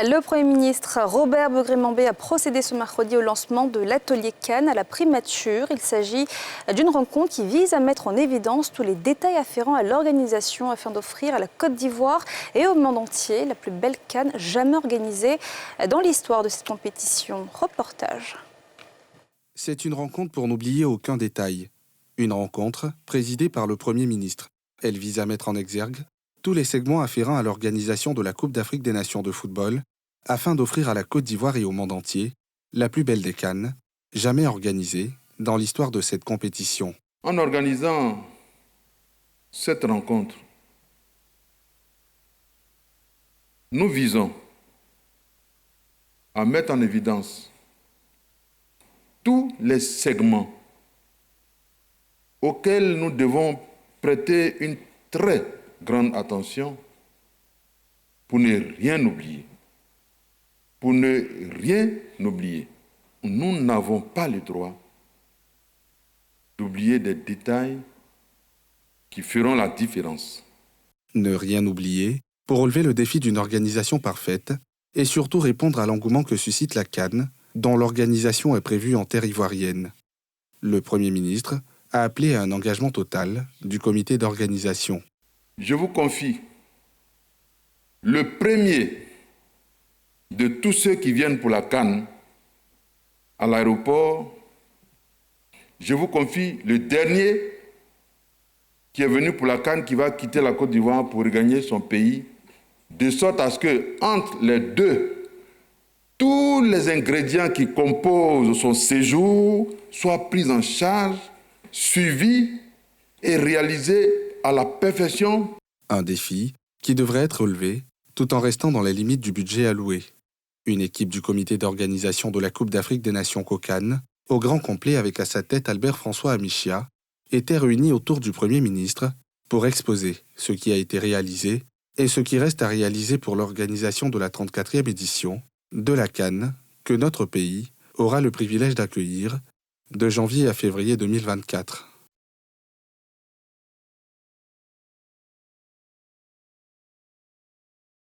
Le Premier ministre Robert Begré-Mambé a procédé ce mercredi au lancement de l'atelier Cannes à la primature. Il s'agit d'une rencontre qui vise à mettre en évidence tous les détails afférents à l'organisation afin d'offrir à la Côte d'Ivoire et au monde entier la plus belle Cannes jamais organisée dans l'histoire de cette compétition. Reportage. C'est une rencontre pour n'oublier aucun détail. Une rencontre présidée par le Premier ministre. Elle vise à mettre en exergue tous les segments afférents à l'organisation de la Coupe d'Afrique des Nations de football afin d'offrir à la Côte d'Ivoire et au monde entier la plus belle des Cannes jamais organisée dans l'histoire de cette compétition. En organisant cette rencontre, nous visons à mettre en évidence tous les segments auxquels nous devons prêter une très grande attention pour ne rien oublier. Pour ne rien oublier. Nous n'avons pas le droit d'oublier des détails qui feront la différence. Ne rien oublier pour relever le défi d'une organisation parfaite et surtout répondre à l'engouement que suscite la Cannes, dont l'organisation est prévue en terre ivoirienne. Le Premier ministre a appelé à un engagement total du comité d'organisation. Je vous confie le premier de tous ceux qui viennent pour la Cannes à l'aéroport. Je vous confie le dernier qui est venu pour la Cannes, qui va quitter la Côte d'Ivoire pour regagner son pays, de sorte à ce que entre les deux, tous les ingrédients qui composent son séjour soient pris en charge, suivis et réalisés à la perfection. Un défi qui devrait être relevé tout en restant dans les limites du budget alloué. Une équipe du comité d'organisation de la Coupe d'Afrique des Nations COCAN, au grand complet avec à sa tête Albert-François Amichia, était réunie autour du Premier ministre pour exposer ce qui a été réalisé et ce qui reste à réaliser pour l'organisation de la 34e édition de la Cannes que notre pays aura le privilège d'accueillir de janvier à février 2024.